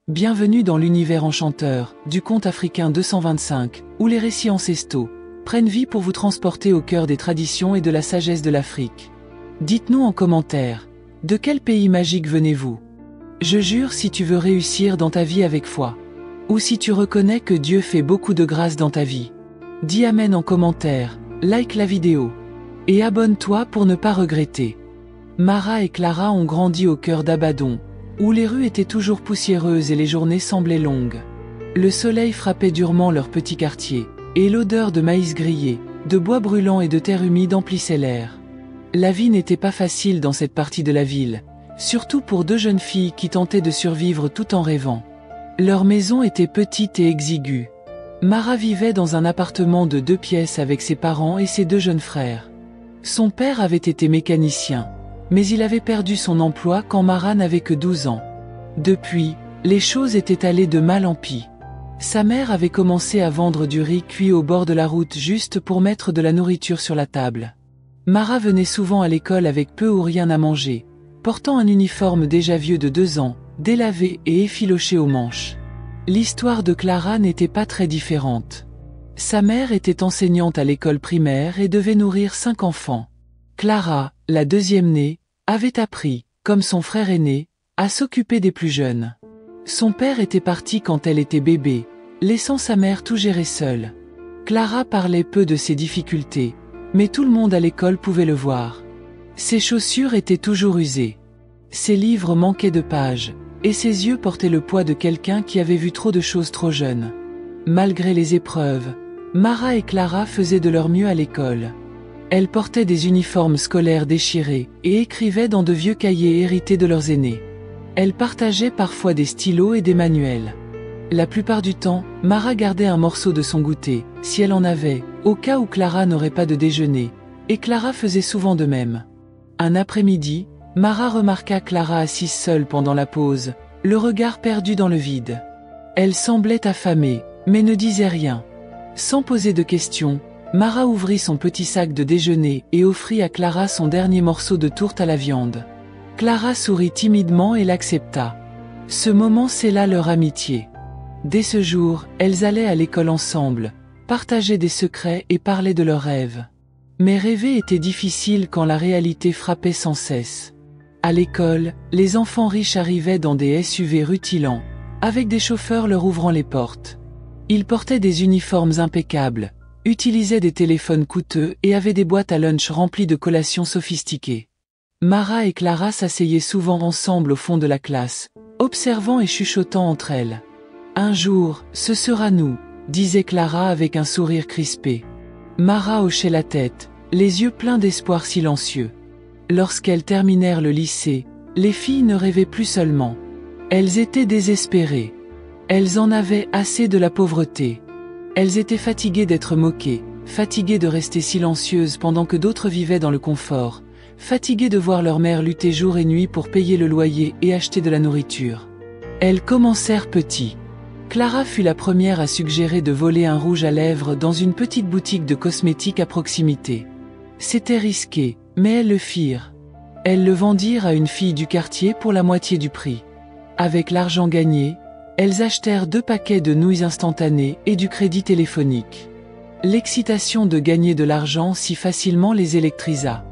Bienvenue dans l'univers enchanteur du conte africain 225, où les récits ancestraux prennent vie pour vous transporter au cœur des traditions et de la sagesse de l'Afrique. Dites-nous en commentaire, de quel pays magique venez-vous? Je jure, si tu veux réussir dans ta vie avec foi, ou si tu reconnais que Dieu fait beaucoup de grâce dans ta vie, dis Amen en commentaire, like la vidéo, et abonne-toi pour ne pas regretter. Mara et Clara ont grandi au cœur d'Abadon, où les rues étaient toujours poussiéreuses et les journées semblaient longues. Le soleil frappait durement leur petit quartier, et l'odeur de maïs grillé, de bois brûlant et de terre humide emplissait l'air. La vie n'était pas facile dans cette partie de la ville, surtout pour deux jeunes filles qui tentaient de survivre tout en rêvant. Leur maison était petite et exiguë. Mara vivait dans un appartement de 2 pièces avec ses parents et ses 2 jeunes frères. Son père avait été mécanicien, mais il avait perdu son emploi quand Mara n'avait que 12 ans. Depuis, les choses étaient allées de mal en pis. Sa mère avait commencé à vendre du riz cuit au bord de la route juste pour mettre de la nourriture sur la table. Mara venait souvent à l'école avec peu ou rien à manger, portant un uniforme déjà vieux de 2 ans, délavé et effiloché aux manches. L'histoire de Clara n'était pas très différente. Sa mère était enseignante à l'école primaire et devait nourrir 5 enfants. Clara, la deuxième née, avait appris, comme son frère aîné, à s'occuper des plus jeunes. Son père était parti quand elle était bébé, laissant sa mère tout gérer seule. Clara parlait peu de ses difficultés, mais tout le monde à l'école pouvait le voir. Ses chaussures étaient toujours usées. Ses livres manquaient de pages, et ses yeux portaient le poids de quelqu'un qui avait vu trop de choses trop jeune. Malgré les épreuves, Mara et Clara faisaient de leur mieux à l'école. Elles portaient des uniformes scolaires déchirés et écrivaient dans de vieux cahiers hérités de leurs aînés. Elles partageaient parfois des stylos et des manuels. La plupart du temps, Mara gardait un morceau de son goûter, si elle en avait, au cas où Clara n'aurait pas de déjeuner, et Clara faisait souvent de même. Un après-midi, Mara remarqua Clara assise seule pendant la pause, le regard perdu dans le vide. Elle semblait affamée, mais ne disait rien. Sans poser de questions, Mara ouvrit son petit sac de déjeuner et offrit à Clara son dernier morceau de tourte à la viande. Clara sourit timidement et l'accepta. Ce moment scella leur amitié. Dès ce jour, elles allaient à l'école ensemble, partageaient des secrets et parlaient de leurs rêves. Mais rêver était difficile quand la réalité frappait sans cesse. À l'école, les enfants riches arrivaient dans des SUV rutilants, avec des chauffeurs leur ouvrant les portes. Ils portaient des uniformes impeccables, utilisaient des téléphones coûteux et avaient des boîtes à lunch remplies de collations sophistiquées. Mara et Clara s'asseyaient souvent ensemble au fond de la classe, observant et chuchotant entre elles. « Un jour, ce sera nous », disait Clara avec un sourire crispé. Mara hochait la tête, les yeux pleins d'espoir silencieux. Lorsqu'elles terminèrent le lycée, les filles ne rêvaient plus seulement. Elles étaient désespérées. Elles en avaient assez de la pauvreté. Elles étaient fatiguées d'être moquées, fatiguées de rester silencieuses pendant que d'autres vivaient dans le confort, fatiguées de voir leur mère lutter jour et nuit pour payer le loyer et acheter de la nourriture. Elles commencèrent petit. Clara fut la première à suggérer de voler un rouge à lèvres dans une petite boutique de cosmétiques à proximité. C'était risqué, mais elles le firent. Elles le vendirent à une fille du quartier pour la moitié du prix. Avec l'argent gagné, elles achetèrent 2 paquets de nouilles instantanées et du crédit téléphonique. L'excitation de gagner de l'argent si facilement les électrisa.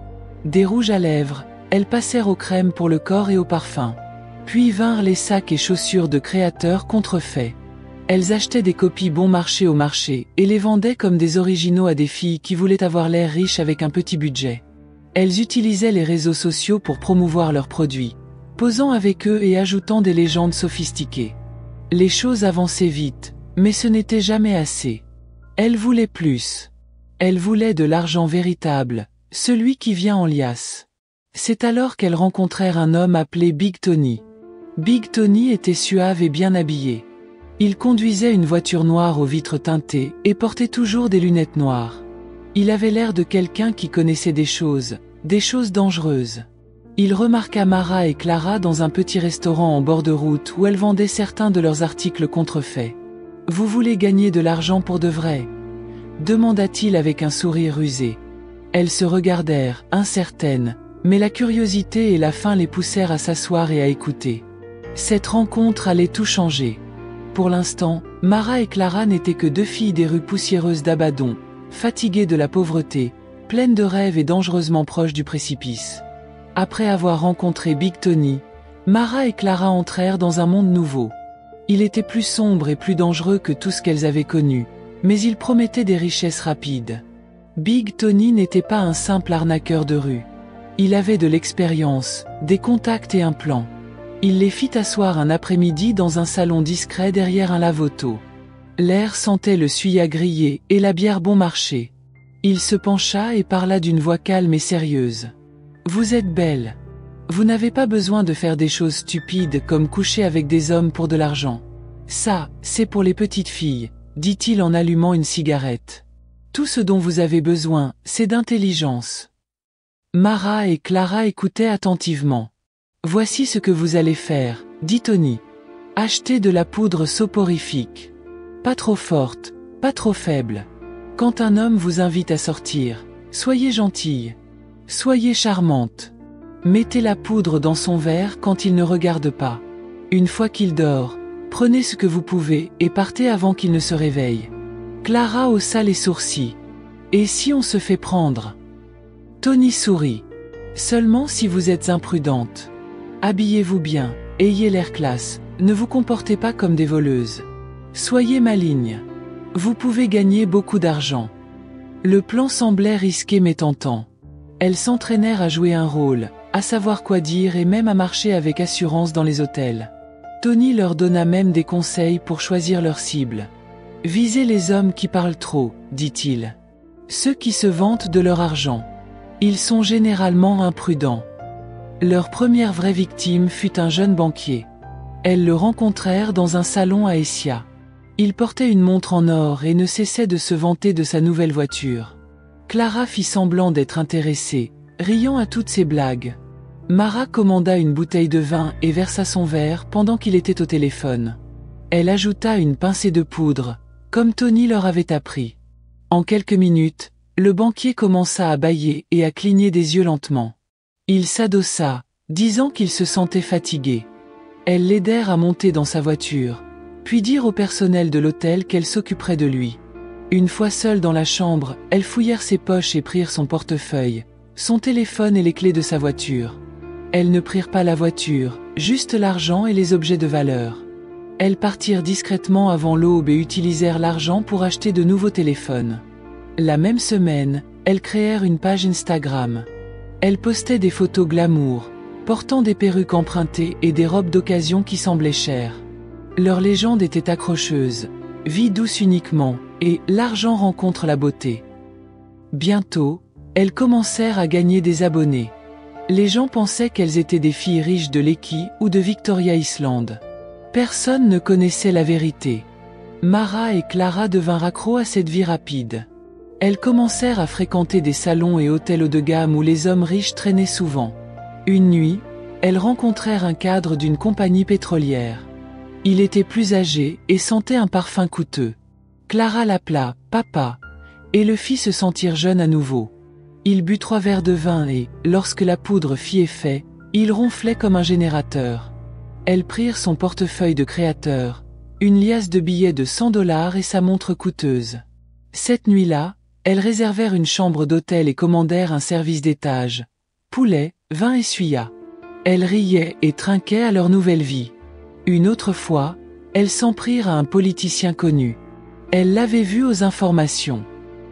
Des rouges à lèvres, elles passèrent aux crèmes pour le corps et au parfum. Puis vinrent les sacs et chaussures de créateurs contrefaits. Elles achetaient des copies bon marché au marché et les vendaient comme des originaux à des filles qui voulaient avoir l'air riches avec un petit budget. Elles utilisaient les réseaux sociaux pour promouvoir leurs produits, posant avec eux et ajoutant des légendes sophistiquées. Les choses avançaient vite, mais ce n'était jamais assez. Elles voulaient plus. Elles voulaient de l'argent véritable, celui qui vient en liasse. C'est alors qu'elles rencontrèrent un homme appelé Big Tony. Big Tony était suave et bien habillé. Il conduisait une voiture noire aux vitres teintées et portait toujours des lunettes noires. Il avait l'air de quelqu'un qui connaissait des choses dangereuses. Il remarqua Mara et Clara dans un petit restaurant en bord de route où elles vendaient certains de leurs articles contrefaits. « Vous voulez gagner de l'argent pour de vrai ?» demanda-t-il avec un sourire rusé. Elles se regardèrent, incertaines, mais la curiosité et la faim les poussèrent à s'asseoir et à écouter. Cette rencontre allait tout changer. Pour l'instant, Mara et Clara n'étaient que deux filles des rues poussiéreuses d'Abaddon, fatiguées de la pauvreté, pleines de rêves et dangereusement proches du précipice. Après avoir rencontré Big Tony, Mara et Clara entrèrent dans un monde nouveau. Il était plus sombre et plus dangereux que tout ce qu'elles avaient connu, mais il promettait des richesses rapides. Big Tony n'était pas un simple arnaqueur de rue. Il avait de l'expérience, des contacts et un plan. Il les fit asseoir un après-midi dans un salon discret derrière un lave-auto. L'air sentait le suya grillé et la bière bon marché. Il se pencha et parla d'une voix calme et sérieuse. « Vous êtes belle. Vous n'avez pas besoin de faire des choses stupides comme coucher avec des hommes pour de l'argent. Ça, c'est pour les petites filles, dit-il en allumant une cigarette. Tout ce dont vous avez besoin, c'est d'intelligence. » Mara et Clara écoutaient attentivement. « Voici ce que vous allez faire, dit Tony. Achetez de la poudre soporifique. Pas trop forte, pas trop faible. Quand un homme vous invite à sortir, soyez gentille. Soyez charmante. Mettez la poudre dans son verre quand il ne regarde pas. Une fois qu'il dort, prenez ce que vous pouvez et partez avant qu'il ne se réveille. » Clara haussa les sourcils. « Et si on se fait prendre ?» Tony sourit. « Seulement si vous êtes imprudente. Habillez-vous bien, ayez l'air classe, ne vous comportez pas comme des voleuses. Soyez maligne. Vous pouvez gagner beaucoup d'argent. » Le plan semblait risqué mais tentant. Elles s'entraînèrent à jouer un rôle, à savoir quoi dire et même à marcher avec assurance dans les hôtels. Tony leur donna même des conseils pour choisir leur cible. « Visez les hommes qui parlent trop, dit-il. Ceux qui se vantent de leur argent. Ils sont généralement imprudents. » Leur première vraie victime fut un jeune banquier. Elles le rencontrèrent dans un salon à Essia. Il portait une montre en or et ne cessait de se vanter de sa nouvelle voiture. Clara fit semblant d'être intéressée, riant à toutes ses blagues. Mara commanda une bouteille de vin et versa son verre pendant qu'il était au téléphone. Elle ajouta une pincée de poudre, comme Tony leur avait appris. En quelques minutes, le banquier commença à bâiller et à cligner des yeux lentement. Il s'adossa, disant qu'il se sentait fatigué. Elles l'aidèrent à monter dans sa voiture, puis dirent au personnel de l'hôtel qu'elle s'occuperait de lui. Une fois seule dans la chambre, elles fouillèrent ses poches et prirent son portefeuille, son téléphone et les clés de sa voiture. Elles ne prirent pas la voiture, juste l'argent et les objets de valeur. Elles partirent discrètement avant l'aube et utilisèrent l'argent pour acheter de nouveaux téléphones. La même semaine, elles créèrent une page Instagram. Elles postaient des photos glamour, portant des perruques empruntées et des robes d'occasion qui semblaient chères. Leur légende était accrocheuse, « Vie douce uniquement » et « L'argent rencontre la beauté ». Bientôt, elles commencèrent à gagner des abonnés. Les gens pensaient qu'elles étaient des filles riches de Lekki ou de Victoria Island. Personne ne connaissait la vérité. Mara et Clara devinrent accros à cette vie rapide. Elles commencèrent à fréquenter des salons et hôtels haut de gamme où les hommes riches traînaient souvent. Une nuit, elles rencontrèrent un cadre d'une compagnie pétrolière. Il était plus âgé et sentait un parfum coûteux. Clara l'appela « Papa » et le fit se sentir jeune à nouveau. Il but 3 verres de vin et, lorsque la poudre fit effet, il ronflait comme un générateur. Elles prirent son portefeuille de créateur, une liasse de billets de $100 et sa montre coûteuse. Cette nuit-là, elles réservèrent une chambre d'hôtel et commandèrent un service d'étage. Poulet, vin et suya. Elles riaient et trinquaient à leur nouvelle vie. Une autre fois, elles s'en prirent à un politicien connu. Elle l'avait vu aux informations.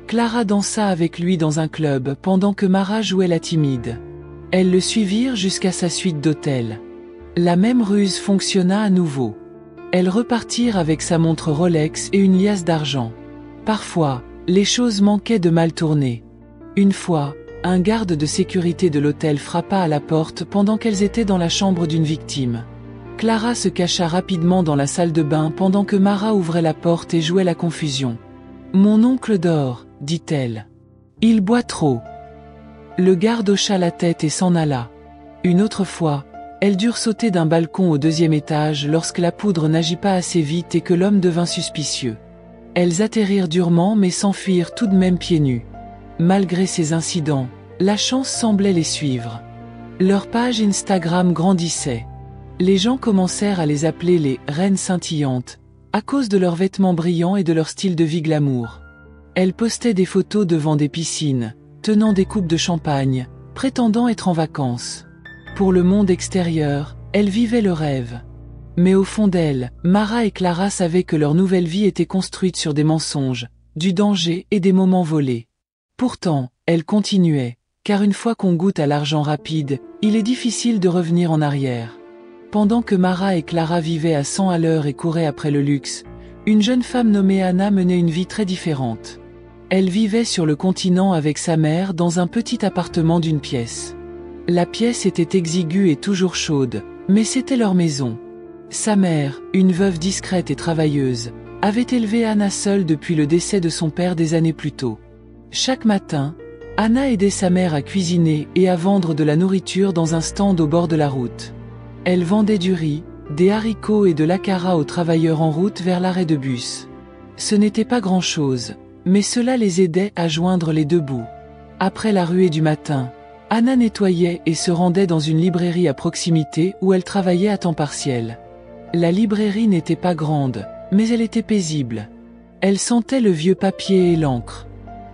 Clara dansa avec lui dans un club pendant que Mara jouait la timide. Elles le suivirent jusqu'à sa suite d'hôtel. La même ruse fonctionna à nouveau. Elles repartirent avec sa montre Rolex et une liasse d'argent. Parfois, les choses manquaient de mal tourner. Une fois, un garde de sécurité de l'hôtel frappa à la porte pendant qu'elles étaient dans la chambre d'une victime. Clara se cacha rapidement dans la salle de bain pendant que Mara ouvrait la porte et jouait la confusion. « Mon oncle dort, dit-elle. Il boit trop. » Le garde hocha la tête et s'en alla. Une autre fois, elles durent sauter d'un balcon au 2e étage lorsque la poudre n'agit pas assez vite et que l'homme devint suspicieux. Elles atterrirent durement mais s'enfuirent tout de même pieds nus. Malgré ces incidents, la chance semblait les suivre. Leur page Instagram grandissait. Les gens commencèrent à les appeler les « reines scintillantes », à cause de leurs vêtements brillants et de leur style de vie glamour. Elles postaient des photos devant des piscines, tenant des coupes de champagne, prétendant être en vacances. Pour le monde extérieur, elles vivaient le rêve. Mais au fond d'elles, Mara et Clara savaient que leur nouvelle vie était construite sur des mensonges, du danger et des moments volés. Pourtant, elles continuaient, car une fois qu'on goûte à l'argent rapide, il est difficile de revenir en arrière. Pendant que Mara et Clara vivaient à 100 à l'heure et couraient après le luxe, une jeune femme nommée Anna menait une vie très différente. Elle vivait sur le continent avec sa mère dans un petit appartement d'une pièce. La pièce était exiguë et toujours chaude, mais c'était leur maison. Sa mère, une veuve discrète et travailleuse, avait élevé Anna seule depuis le décès de son père des années plus tôt. Chaque matin, Anna aidait sa mère à cuisiner et à vendre de la nourriture dans un stand au bord de la route. Elle vendait du riz, des haricots et de l'akara aux travailleurs en route vers l'arrêt de bus. Ce n'était pas grand-chose, mais cela les aidait à joindre les deux bouts. Après la ruée du matin, Anna nettoyait et se rendait dans une librairie à proximité où elle travaillait à temps partiel. La librairie n'était pas grande, mais elle était paisible. Elle sentait le vieux papier et l'encre.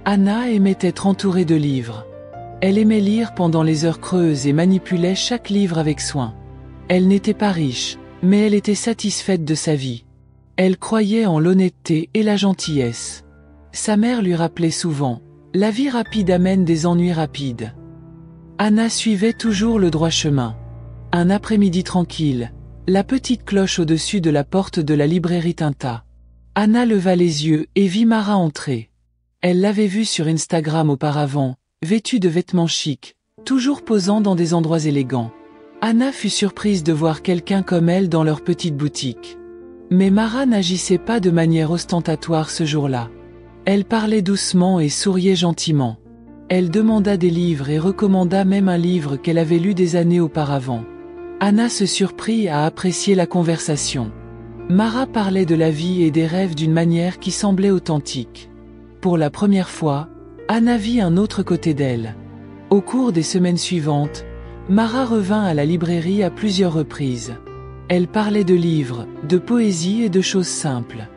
Anna aimait être entourée de livres. Elle aimait lire pendant les heures creuses et manipulait chaque livre avec soin. Elle n'était pas riche, mais elle était satisfaite de sa vie. Elle croyait en l'honnêteté et la gentillesse. Sa mère lui rappelait souvent « La vie rapide amène des ennuis rapides ». Anna suivait toujours le droit chemin. Un après-midi tranquille, la petite cloche au-dessus de la porte de la librairie tinta. Anna leva les yeux et vit Mara entrer. Elle l'avait vue sur Instagram auparavant, vêtue de vêtements chics, toujours posant dans des endroits élégants. Anna fut surprise de voir quelqu'un comme elle dans leur petite boutique. Mais Mara n'agissait pas de manière ostentatoire ce jour-là. Elle parlait doucement et souriait gentiment. Elle demanda des livres et recommanda même un livre qu'elle avait lu des années auparavant. Anna se surprit à apprécier la conversation. Mara parlait de la vie et des rêves d'une manière qui semblait authentique. Pour la première fois, Anna vit un autre côté d'elle. Au cours des semaines suivantes, Mara revint à la librairie à plusieurs reprises. Elle parlait de livres, de poésie et de choses simples.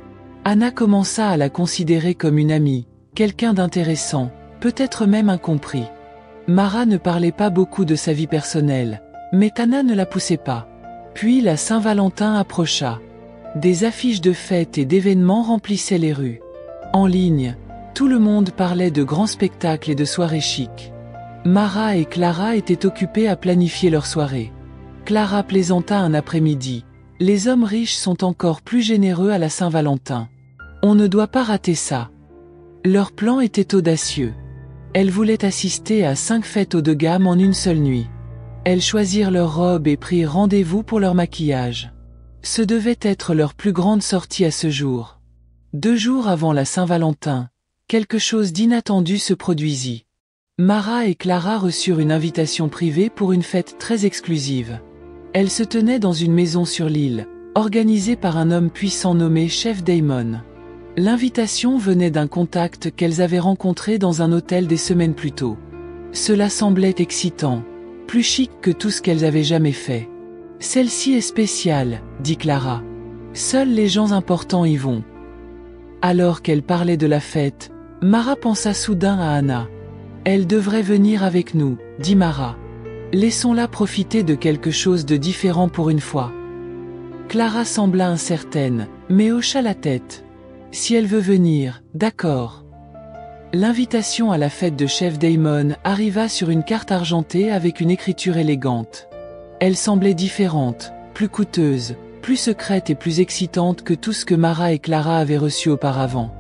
Anna commença à la considérer comme une amie, quelqu'un d'intéressant, peut-être même incompris. Mara ne parlait pas beaucoup de sa vie personnelle, mais Anna ne la poussait pas. Puis la Saint-Valentin approcha. Des affiches de fêtes et d'événements remplissaient les rues. En ligne, tout le monde parlait de grands spectacles et de soirées chics. Mara et Clara étaient occupées à planifier leur soirée. Clara plaisanta un après-midi. Les hommes riches sont encore plus généreux à la Saint-Valentin. On ne doit pas rater ça. Leur plan était audacieux. Elles voulaient assister à 5 fêtes haut de gamme en une seule nuit. Elles choisirent leurs robes et prirent rendez-vous pour leur maquillage. Ce devait être leur plus grande sortie à ce jour. 2 jours avant la Saint-Valentin, quelque chose d'inattendu se produisit. Mara et Clara reçurent une invitation privée pour une fête très exclusive. Elle se tenait dans une maison sur l'île, organisée par un homme puissant nommé Chef Damon. L'invitation venait d'un contact qu'elles avaient rencontré dans un hôtel des semaines plus tôt. Cela semblait excitant, plus chic que tout ce qu'elles avaient jamais fait. « Celle-ci est spéciale », dit Clara. « Seuls les gens importants y vont. » Alors qu'elle parlait de la fête, Mara pensa soudain à Anna. « Elle devrait venir avec nous », dit Mara. « Laissons-la profiter de quelque chose de différent pour une fois. » Clara sembla incertaine, mais hocha la tête. « Si elle veut venir, d'accord. » L'invitation à la fête de Chef Damon arriva sur une carte argentée avec une écriture élégante. Elle semblait différente, plus coûteuse, plus secrète et plus excitante que tout ce que Mara et Clara avaient reçu auparavant.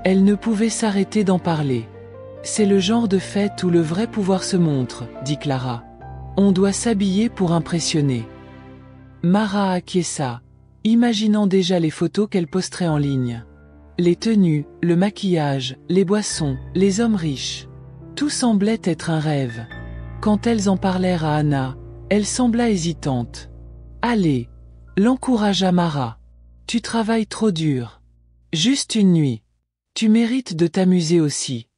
Elles ne pouvaient s'arrêter d'en parler. « C'est le genre de fête où le vrai pouvoir se montre, » dit Clara. « On doit s'habiller pour impressionner. » Mara acquiesça, imaginant déjà les photos qu'elle posterait en ligne. Les tenues, le maquillage, les boissons, les hommes riches. Tout semblait être un rêve. Quand elles en parlèrent à Anna, elle sembla hésitante. « Allez !» l'encouragea Mara. « Tu travailles trop dur. Juste une nuit. Tu mérites de t'amuser aussi. »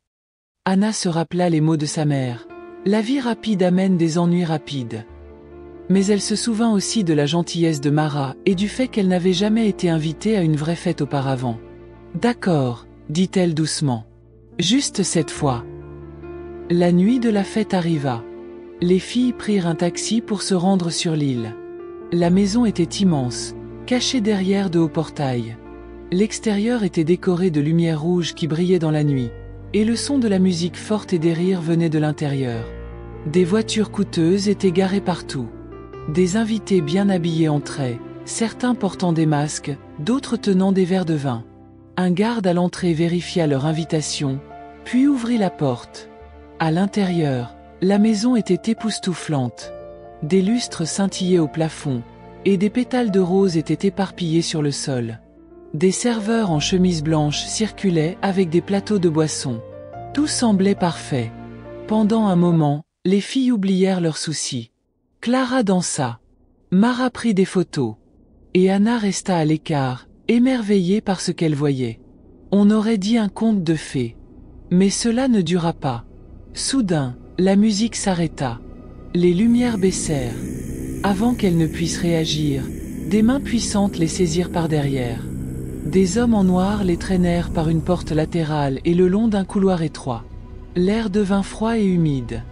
Anna se rappela les mots de sa mère. « La vie rapide amène des ennuis rapides. » Mais elle se souvint aussi de la gentillesse de Mara et du fait qu'elle n'avait jamais été invitée à une vraie fête auparavant. « D'accord, dit-elle doucement. Juste cette fois. » La nuit de la fête arriva. Les filles prirent un taxi pour se rendre sur l'île. La maison était immense, cachée derrière de hauts portails. L'extérieur était décoré de lumières rouges qui brillaient dans la nuit, et le son de la musique forte et des rires venait de l'intérieur. Des voitures coûteuses étaient garées partout. Des invités bien habillés entraient, certains portant des masques, d'autres tenant des verres de vin. Un garde à l'entrée vérifia leur invitation, puis ouvrit la porte. À l'intérieur, la maison était époustouflante. Des lustres scintillaient au plafond, et des pétales de rose étaient éparpillés sur le sol. Des serveurs en chemise blanche circulaient avec des plateaux de boissons. Tout semblait parfait. Pendant un moment, les filles oublièrent leurs soucis. Clara dansa. Mara prit des photos. Et Anna resta à l'écart, émerveillée par ce qu'elle voyait. On aurait dit un conte de fées. Mais cela ne dura pas. Soudain, la musique s'arrêta. Les lumières baissèrent. Avant qu'elle ne puisse réagir, des mains puissantes les saisirent par derrière. Des hommes en noir les traînèrent par une porte latérale et le long d'un couloir étroit. L'air devint froid et humide.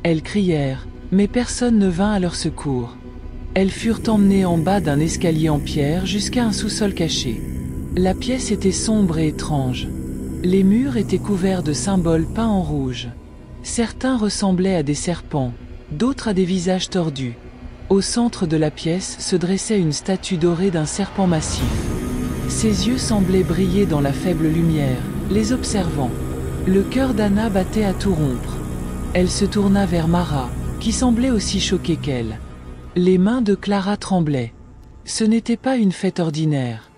Elles crièrent, mais personne ne vint à leur secours. Elles furent emmenées en bas d'un escalier en pierre jusqu'à un sous-sol caché. La pièce était sombre et étrange. Les murs étaient couverts de symboles peints en rouge. Certains ressemblaient à des serpents, d'autres à des visages tordus. Au centre de la pièce se dressait une statue dorée d'un serpent massif. Ses yeux semblaient briller dans la faible lumière, les observant. Le cœur d'Anna battait à tout rompre. Elle se tourna vers Mara, qui semblait aussi choquée qu'elle. Les mains de Clara tremblaient. Ce n'était pas une fête ordinaire.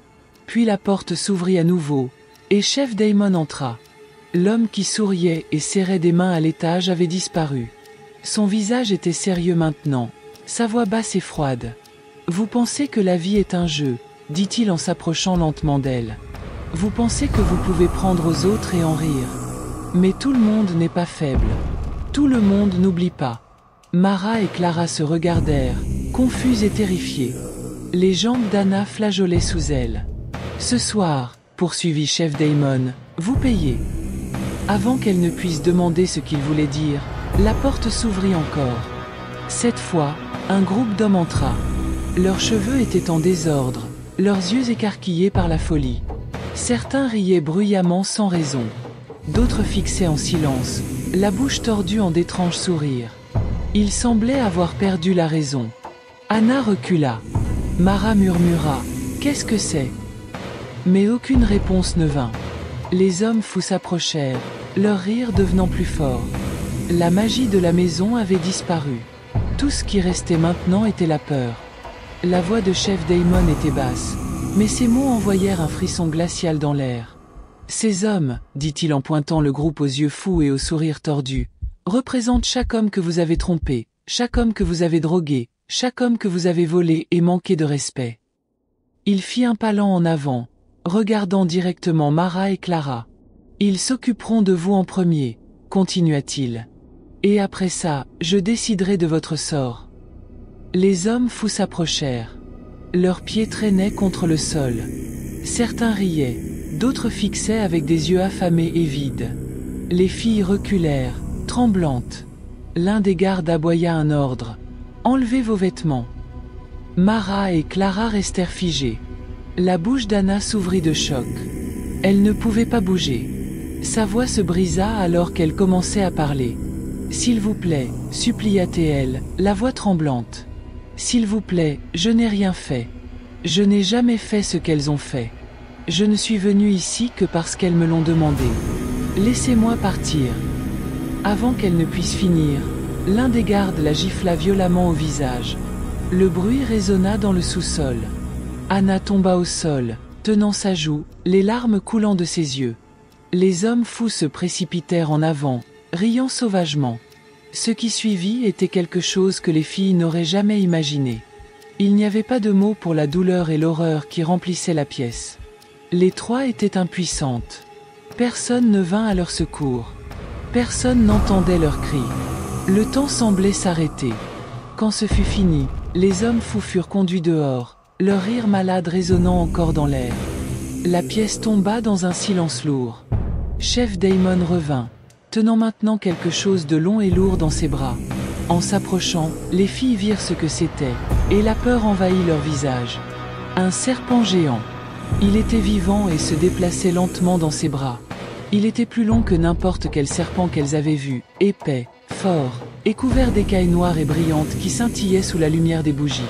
Puis la porte s'ouvrit à nouveau, et Chef Daemon entra. L'homme qui souriait et serrait des mains à l'étage avait disparu. Son visage était sérieux maintenant, sa voix basse et froide. « Vous pensez que la vie est un jeu ?» dit-il en s'approchant lentement d'elle. « Vous pensez que vous pouvez prendre aux autres et en rire. Mais tout le monde n'est pas faible. Tout le monde n'oublie pas. » Mara et Clara se regardèrent, confuses et terrifiées. Les jambes d'Anna flageolaient sous elle. « Ce soir, poursuivit Chef Daemon, vous payez. » Avant qu'elle ne puisse demander ce qu'il voulait dire, la porte s'ouvrit encore. Cette fois, un groupe d'hommes entra. Leurs cheveux étaient en désordre, leurs yeux écarquillés par la folie. Certains riaient bruyamment sans raison. D'autres fixaient en silence, la bouche tordue en d'étranges sourires. Ils semblaient avoir perdu la raison. Anna recula. Mara murmura « Qu'est-ce que c'est ?» Mais aucune réponse ne vint. Les hommes fous s'approchèrent, leur rire devenant plus fort. La magie de la maison avait disparu. Tout ce qui restait maintenant était la peur. La voix de Chef Daemon était basse, mais ses mots envoyèrent un frisson glacial dans l'air. « Ces hommes, dit-il en pointant le groupe aux yeux fous et aux sourires tordus, représentent chaque homme que vous avez trompé, chaque homme que vous avez drogué, chaque homme que vous avez volé et manqué de respect. » Il fit un pas lent en avant, regardant directement Mara et Clara. « Ils s'occuperont de vous en premier, continua-t-il. Et après ça, je déciderai de votre sort. » Les hommes fous s'approchèrent. Leurs pieds traînaient contre le sol. Certains riaient, d'autres fixaient avec des yeux affamés et vides. Les filles reculèrent, tremblantes. L'un des gardes aboya un ordre. « Enlevez vos vêtements. » Mara et Clara restèrent figées. La bouche d'Anna s'ouvrit de choc. Elle ne pouvait pas bouger. Sa voix se brisa alors qu'elle commençait à parler. « S'il vous plaît, supplia-t-elle, la voix tremblante. S'il vous plaît, je n'ai rien fait. Je n'ai jamais fait ce qu'elles ont fait. Je ne suis venue ici que parce qu'elles me l'ont demandé. Laissez-moi partir. » Avant qu'elle ne puisse finir, l'un des gardes la gifla violemment au visage. Le bruit résonna dans le sous-sol. Anna tomba au sol, tenant sa joue, les larmes coulant de ses yeux. Les hommes fous se précipitèrent en avant, riant sauvagement. Ce qui suivit était quelque chose que les filles n'auraient jamais imaginé. Il n'y avait pas de mots pour la douleur et l'horreur qui remplissaient la pièce. Les trois étaient impuissantes. Personne ne vint à leur secours. Personne n'entendait leurs cris. Le temps semblait s'arrêter. Quand ce fut fini, Les hommes fous furent conduits dehors, leur rire malade résonnant encore dans l'air. La pièce tomba dans un silence lourd. Chef Daemon revint, tenant maintenant quelque chose de long et lourd dans ses bras. En s'approchant, les filles virent ce que c'était, et la peur envahit leur visage. Un serpent géant. Il était vivant et se déplaçait lentement dans ses bras. Il était plus long que n'importe quel serpent qu'elles avaient vu, épais, fort, et couvert d'écailles noires et brillantes qui scintillaient sous la lumière des bougies.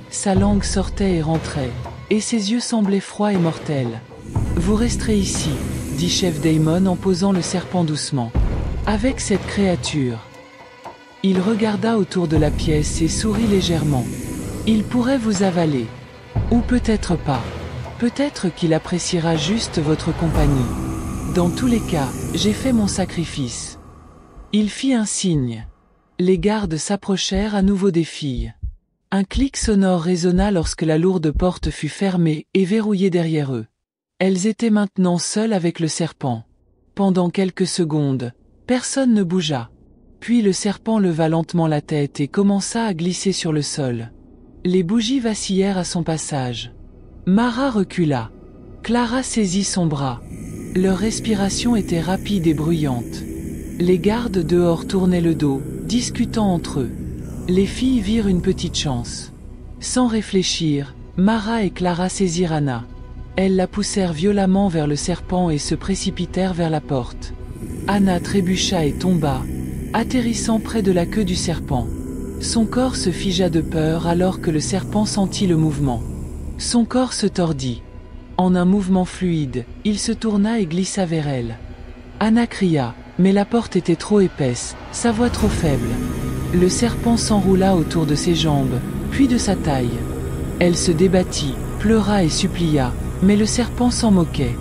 Sa langue sortait et rentrait, et ses yeux semblaient froids et mortels. « Vous resterez ici, » dit Chef Daemon en posant le serpent doucement. « Avec cette créature. » Il regarda autour de la pièce et sourit légèrement. « Il pourrait vous avaler. Ou peut-être pas. Peut-être qu'il appréciera juste votre compagnie. Dans tous les cas, j'ai fait mon sacrifice. » Il fit un signe. Les gardes s'approchèrent à nouveau des filles. Un clic sonore résonna lorsque la lourde porte fut fermée et verrouillée derrière eux. Elles étaient maintenant seules avec le serpent. Pendant quelques secondes, personne ne bougea. Puis le serpent leva lentement la tête et commença à glisser sur le sol. Les bougies vacillèrent à son passage. Mara recula. Clara saisit son bras. Leur respiration était rapide et bruyante. Les gardes dehors tournaient le dos, discutant entre eux. Les filles virent une petite chance. Sans réfléchir, Mara et Clara saisirent Anna. Elles la poussèrent violemment vers le serpent et se précipitèrent vers la porte. Anna trébucha et tomba, atterrissant près de la queue du serpent. Son corps se figea de peur alors que le serpent sentit le mouvement. Son corps se tordit. En un mouvement fluide, il se tourna et glissa vers elle. Anna cria, mais la porte était trop épaisse, sa voix trop faible. Le serpent s'enroula autour de ses jambes, puis de sa taille. Elle se débattit, pleura et supplia, mais le serpent s'en moquait.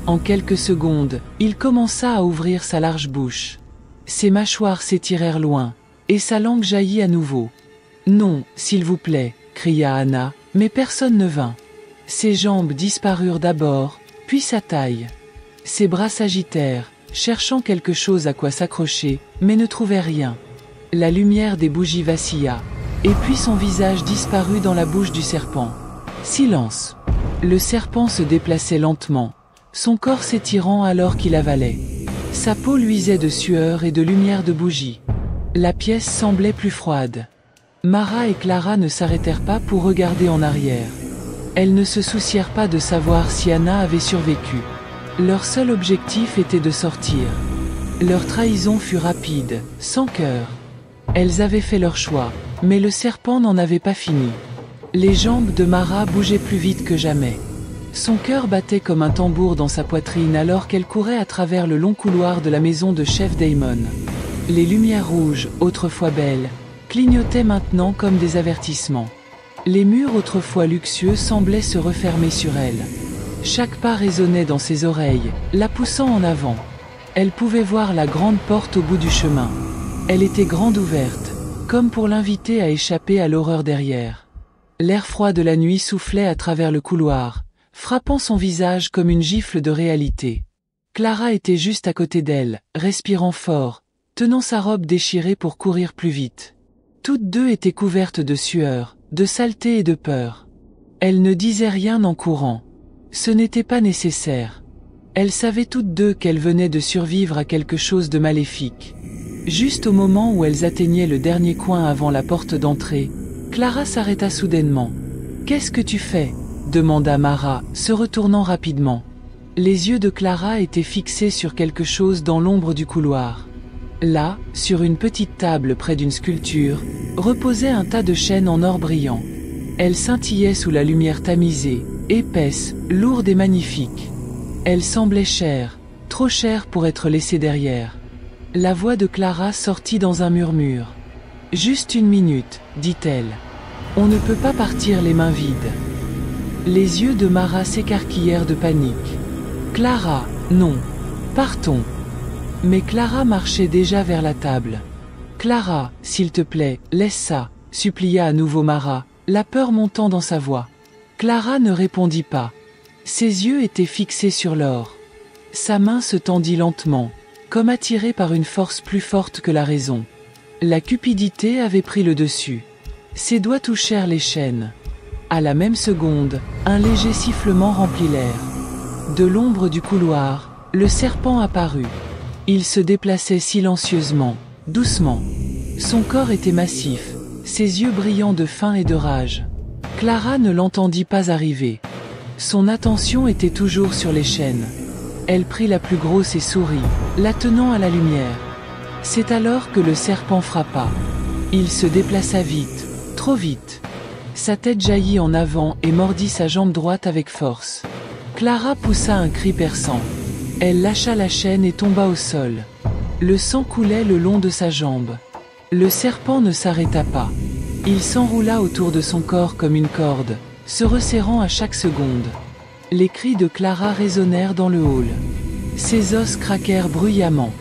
En quelques secondes, il commença à ouvrir sa large bouche. Ses mâchoires s'étirèrent loin, et sa langue jaillit à nouveau. « Non, s'il vous plaît » cria Anna, mais personne ne vint. Ses jambes disparurent d'abord, puis sa taille. Ses bras s'agitèrent, cherchant quelque chose à quoi s'accrocher, mais ne trouvèrent rien. La lumière des bougies vacilla, et puis son visage disparut dans la bouche du serpent. Silence. Le serpent se déplaçait lentement, son corps s'étirant alors qu'il avalait. Sa peau luisait de sueur et de lumière de bougie. La pièce semblait plus froide. Mara et Clara ne s'arrêtèrent pas pour regarder en arrière. Elles ne se soucièrent pas de savoir si Anna avait survécu. Leur seul objectif était de sortir. Leur trahison fut rapide, sans cœur. Elles avaient fait leur choix, mais le serpent n'en avait pas fini. Les jambes de Mara bougeaient plus vite que jamais. Son cœur battait comme un tambour dans sa poitrine alors qu'elle courait à travers le long couloir de la maison de Chef Daemon. Les lumières rouges, autrefois belles, clignotaient maintenant comme des avertissements. Les murs autrefois luxueux semblaient se refermer sur elle. Chaque pas résonnait dans ses oreilles, la poussant en avant. Elle pouvait voir la grande porte au bout du chemin. Elle était grande ouverte, comme pour l'inviter à échapper à l'horreur derrière. L'air froid de la nuit soufflait à travers le couloir, frappant son visage comme une gifle de réalité. Clara était juste à côté d'elle, respirant fort, tenant sa robe déchirée pour courir plus vite. Toutes deux étaient couvertes de sueur, de saleté et de peur. Elles ne disaient rien en courant. Ce n'était pas nécessaire. Elles savaient toutes deux qu'elles venaient de survivre à quelque chose de maléfique. Juste au moment où elles atteignaient le dernier coin avant la porte d'entrée, Clara s'arrêta soudainement. « Qu'est-ce que tu fais ?» demanda Mara, se retournant rapidement. Les yeux de Clara étaient fixés sur quelque chose dans l'ombre du couloir. Là, sur une petite table près d'une sculpture, reposait un tas de chaînes en or brillant. Elles scintillaient sous la lumière tamisée, épaisse, lourde et magnifique. Elles semblaient chères, trop chères pour être laissées derrière. La voix de Clara sortit dans un murmure. « Juste une minute, dit-elle. On ne peut pas partir les mains vides. » Les yeux de Mara s'écarquillèrent de panique. « Clara, non. Partons. » Mais Clara marchait déjà vers la table. « Clara, s'il te plaît, laisse ça, » supplia à nouveau Mara, la peur montant dans sa voix. Clara ne répondit pas. Ses yeux étaient fixés sur l'or. Sa main se tendit lentement, comme attirée par une force plus forte que la raison. La cupidité avait pris le dessus. Ses doigts touchèrent les chaînes. À la même seconde, un léger sifflement remplit l'air. De l'ombre du couloir, le serpent apparut. Il se déplaçait silencieusement, doucement. Son corps était massif, ses yeux brillants de faim et de rage. Clara ne l'entendit pas arriver. Son attention était toujours sur les chaînes. Elle prit la plus grosse et sourit, la tenant à la lumière. C'est alors que le serpent frappa. Il se déplaça vite, trop vite. Sa tête jaillit en avant et mordit sa jambe droite avec force. Clara poussa un cri perçant. Elle lâcha la chaîne et tomba au sol. Le sang coulait le long de sa jambe. Le serpent ne s'arrêta pas. Il s'enroula autour de son corps comme une corde, se resserrant à chaque seconde. Les cris de Clara résonnèrent dans le hall. Ses os craquèrent bruyamment.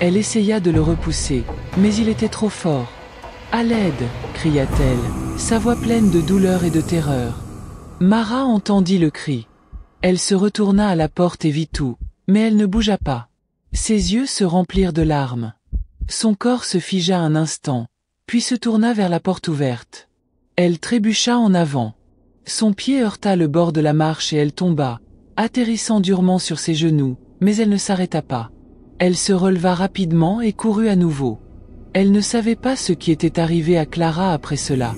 Elle essaya de le repousser, mais il était trop fort. « À l'aide !» cria-t-elle, sa voix pleine de douleur et de terreur. Mara entendit le cri. Elle se retourna à la porte et vit tout, mais elle ne bougea pas. Ses yeux se remplirent de larmes. Son corps se figea un instant, puis se tourna vers la porte ouverte. Elle trébucha en avant. Son pied heurta le bord de la marche et elle tomba, atterrissant durement sur ses genoux, mais elle ne s'arrêta pas. Elle se releva rapidement et courut à nouveau. Elle ne savait pas ce qui était arrivé à Clara après cela.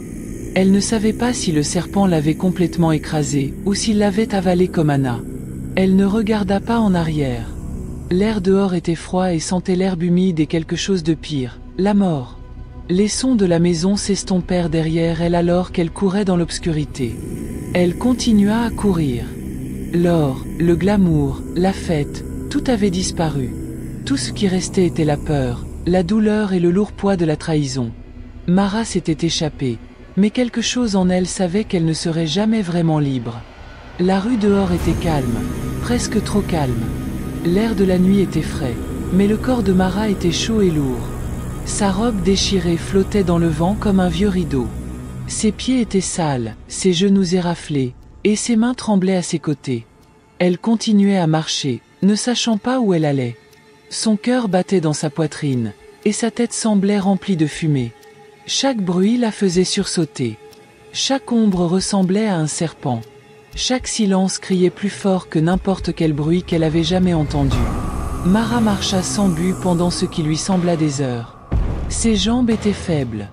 Elle ne savait pas si le serpent l'avait complètement écrasée ou s'il l'avait avalée comme Anna. Elle ne regarda pas en arrière. L'air dehors était froid et sentait l'herbe humide et quelque chose de pire, la mort. Les sons de la maison s'estompèrent derrière elle alors qu'elle courait dans l'obscurité. Elle continua à courir. L'or, le glamour, la fête, tout avait disparu. Tout ce qui restait était la peur, la douleur et le lourd poids de la trahison. Mara s'était échappée, mais quelque chose en elle savait qu'elle ne serait jamais vraiment libre. La rue dehors était calme, presque trop calme. L'air de la nuit était frais, mais le corps de Mara était chaud et lourd. Sa robe déchirée flottait dans le vent comme un vieux rideau. Ses pieds étaient sales, ses genoux éraflés, et ses mains tremblaient à ses côtés. Elle continuait à marcher, ne sachant pas où elle allait. Son cœur battait dans sa poitrine, et sa tête semblait remplie de fumée. Chaque bruit la faisait sursauter. Chaque ombre ressemblait à un serpent. Chaque silence criait plus fort que n'importe quel bruit qu'elle avait jamais entendu. Mara marcha sans but pendant ce qui lui sembla des heures. Ses jambes étaient faibles.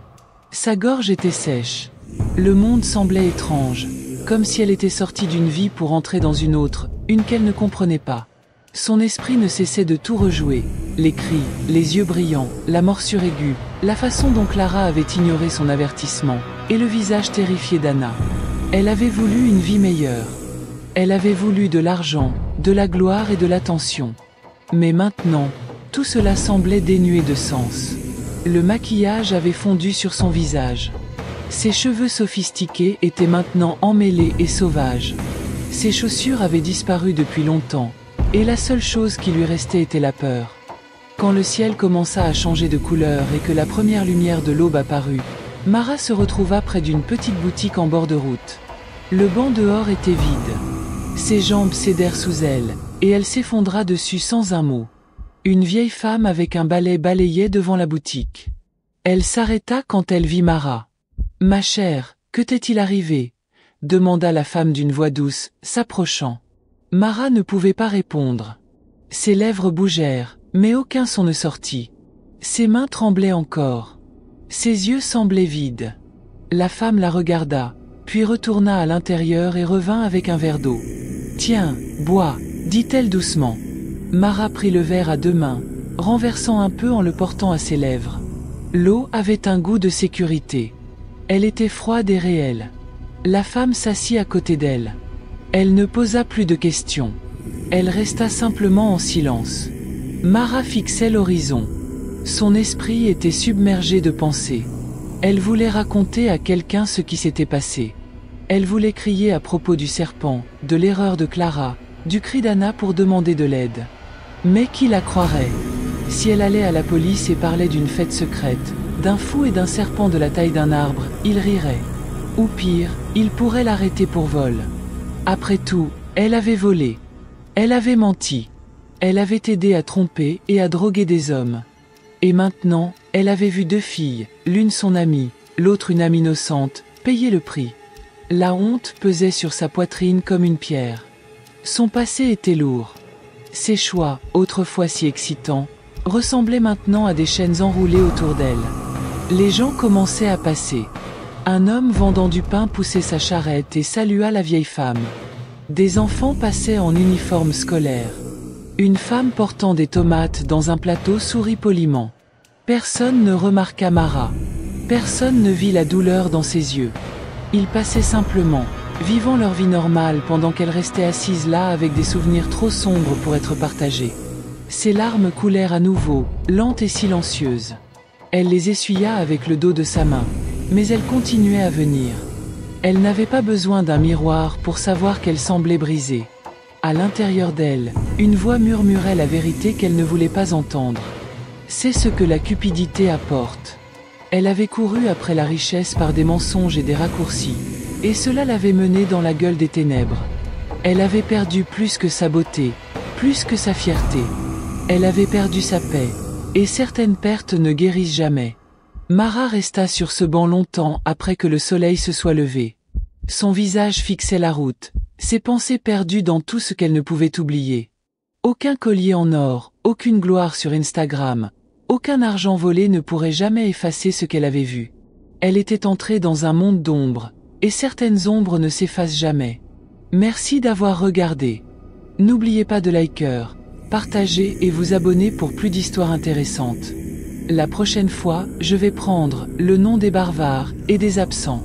Sa gorge était sèche. Le monde semblait étrange, comme si elle était sortie d'une vie pour entrer dans une autre, une qu'elle ne comprenait pas. Son esprit ne cessait de tout rejouer. Les cris, les yeux brillants, la morsure aiguë, la façon dont Clara avait ignoré son avertissement, et le visage terrifié d'Anna. Elle avait voulu une vie meilleure. Elle avait voulu de l'argent, de la gloire et de l'attention. Mais maintenant, tout cela semblait dénué de sens. Le maquillage avait fondu sur son visage. Ses cheveux sophistiqués étaient maintenant emmêlés et sauvages. Ses chaussures avaient disparu depuis longtemps, et la seule chose qui lui restait était la peur. Quand le ciel commença à changer de couleur et que la première lumière de l'aube apparut, Mara se retrouva près d'une petite boutique en bord de route. Le banc dehors était vide. Ses jambes cédèrent sous elle, et elle s'effondra dessus sans un mot. Une vieille femme avec un balai balayait devant la boutique. Elle s'arrêta quand elle vit Mara. « Ma chère, que t'est-il arrivé ?» demanda la femme d'une voix douce, s'approchant. Mara ne pouvait pas répondre. Ses lèvres bougèrent, mais aucun son ne sortit. Ses mains tremblaient encore. Ses yeux semblaient vides. La femme la regarda, puis retourna à l'intérieur et revint avec un verre d'eau. « Tiens, bois », dit-elle doucement. Mara prit le verre à deux mains, renversant un peu en le portant à ses lèvres. L'eau avait un goût de sécurité. Elle était froide et réelle. La femme s'assit à côté d'elle. Elle ne posa plus de questions. Elle resta simplement en silence. Mara fixait l'horizon. Son esprit était submergé de pensées. Elle voulait raconter à quelqu'un ce qui s'était passé. Elle voulait crier à propos du serpent, de l'erreur de Clara, du cri d'Anna pour demander de l'aide. Mais qui la croirait? Si elle allait à la police et parlait d'une fête secrète, d'un fou et d'un serpent de la taille d'un arbre, il rirait. Ou pire, il pourrait l'arrêter pour vol. Après tout, elle avait volé. Elle avait menti. Elle avait aidé à tromper et à droguer des hommes. Et maintenant, elle avait vu deux filles, l'une son amie, l'autre une âme innocente, payait le prix. La honte pesait sur sa poitrine comme une pierre. Son passé était lourd. Ses choix, autrefois si excitants, ressemblaient maintenant à des chaînes enroulées autour d'elle. Les gens commençaient à passer. Un homme vendant du pain poussait sa charrette et salua la vieille femme. Des enfants passaient en uniforme scolaire. Une femme portant des tomates dans un plateau sourit poliment. Personne ne remarqua Mara. Personne ne vit la douleur dans ses yeux. Ils passaient simplement, vivant leur vie normale pendant qu'elle restait assise là avec des souvenirs trop sombres pour être partagés. Ses larmes coulèrent à nouveau, lentes et silencieuses. Elle les essuya avec le dos de sa main, mais elle continuait à venir. Elle n'avait pas besoin d'un miroir pour savoir qu'elle semblait brisée. À l'intérieur d'elle, une voix murmurait la vérité qu'elle ne voulait pas entendre. C'est ce que la cupidité apporte. Elle avait couru après la richesse par des mensonges et des raccourcis, et cela l'avait menée dans la gueule des ténèbres. Elle avait perdu plus que sa beauté, plus que sa fierté. Elle avait perdu sa paix, et certaines pertes ne guérissent jamais. Mara resta sur ce banc longtemps après que le soleil se soit levé. Son visage fixait la route, ses pensées perdues dans tout ce qu'elle ne pouvait oublier. Aucun collier en or, aucune gloire sur Instagram, aucun argent volé ne pourrait jamais effacer ce qu'elle avait vu. Elle était entrée dans un monde d'ombres, et certaines ombres ne s'effacent jamais. Merci d'avoir regardé. N'oubliez pas de liker, partager et vous abonner pour plus d'histoires intéressantes. La prochaine fois, je vais prendre le nom des barbares et des absents.